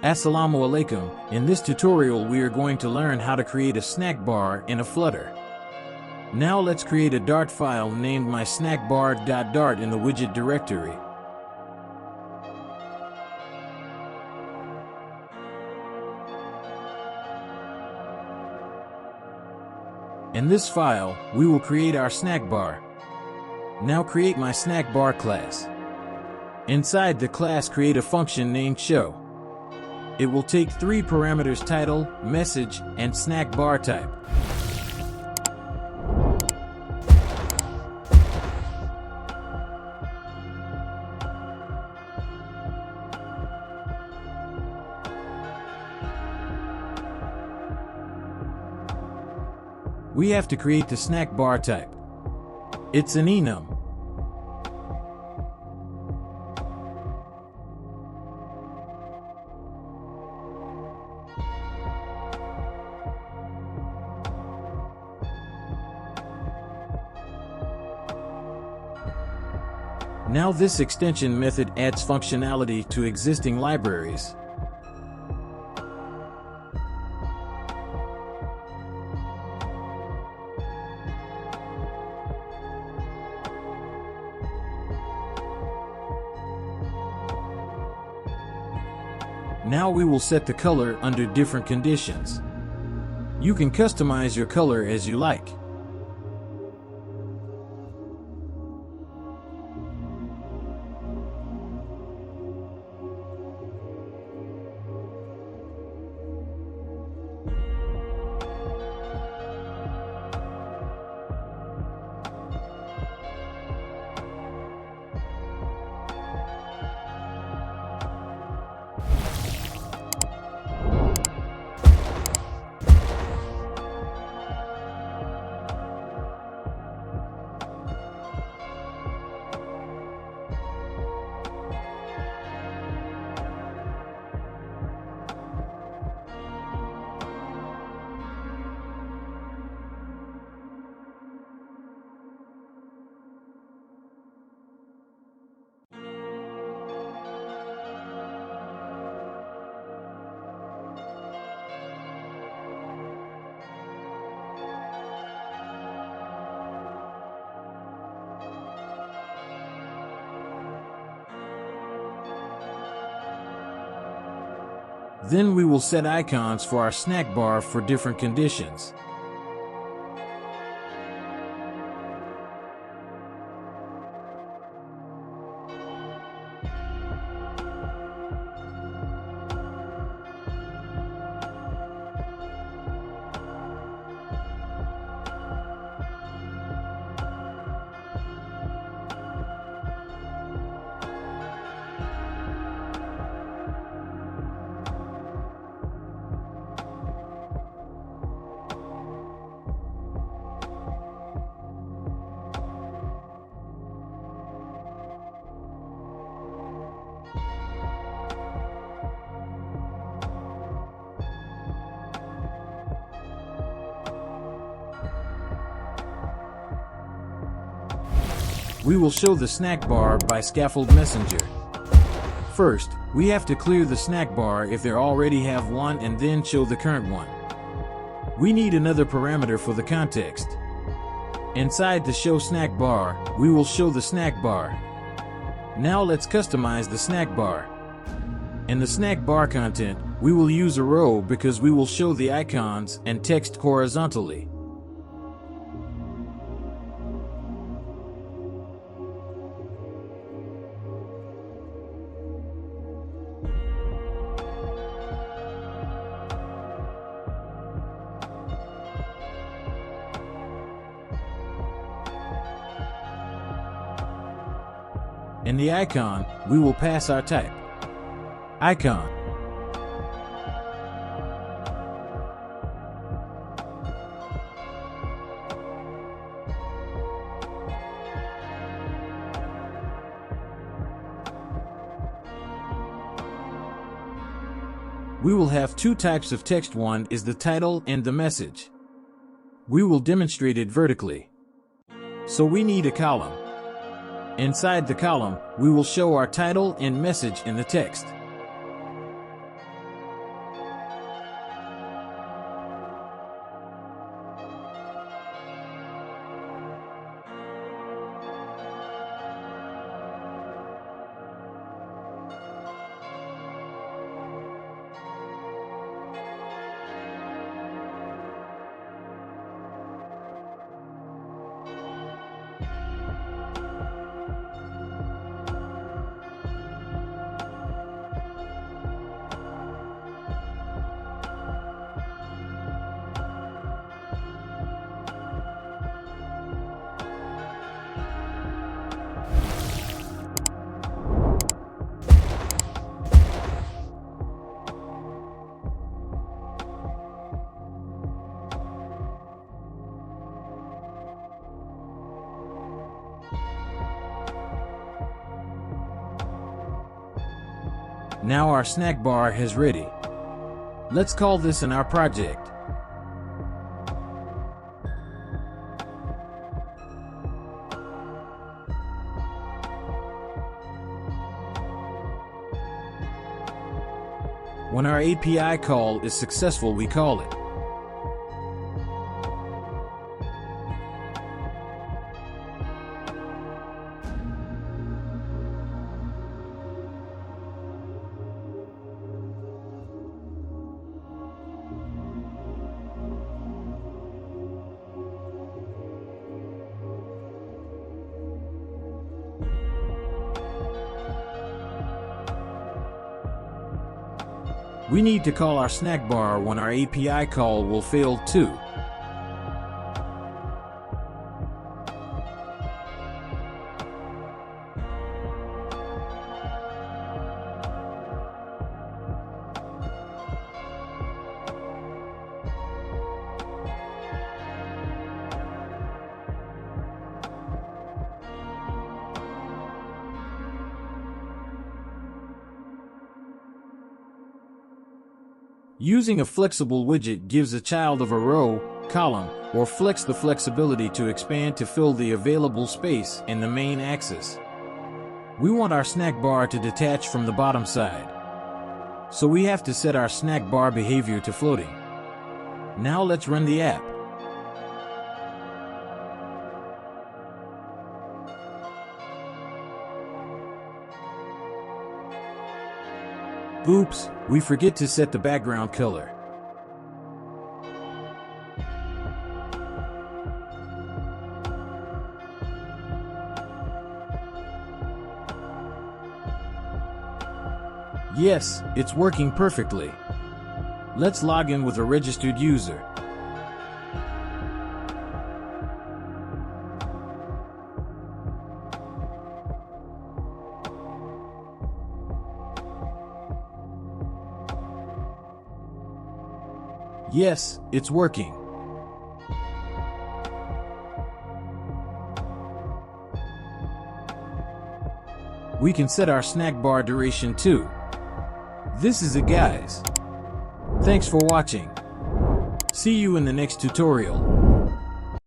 Assalamu alaikum. In this tutorial we are going to learn how to create a snack bar in a Flutter. Now let's create a Dart file named mysnackbar.dart in the widget directory. In this file, we will create our snack bar. Now create my snack bar class. Inside the class, create a function named show. It will take 3 parameters: title, message, and snack bar type. We have to create the snack bar type. It's an enum. Now this extension method adds functionality to existing libraries. Now we will set the color under different conditions. You can customize your color as you like. Then we will set icons for our snack bar for different conditions. We will show the snack bar by scaffold messenger. First, we have to clear the snack bar if they already have one and then show the current one. We need another parameter for the context. Inside the show snack bar, we will show the snack bar. Now let's customize the snack bar. In the snack bar content, we will use a row because we will show the icons and text horizontally. In the icon, we will pass our type. Icon. We will have 2 types of text. One is the title and the message. We will demonstrate it vertically. So we need a column. Inside the column, we will show our title and message in the text. Now our snack bar is ready. Let's call this in our project. When our API call is successful, we call it. We need to call our snack bar when our API call will fail too. Using a flexible widget gives a child of a row, column, or flex the flexibility to expand to fill the available space in the main axis. We want our snack bar to detach from the bottom side, so we have to set our snack bar behavior to floating. Now let's run the app. Oops, we forget to set the background color. Yes, it's working perfectly. Let's log in with a registered user. Yes, it's working. We can set our snack bar duration too. This is it, guys. Thanks for watching. See you in the next tutorial.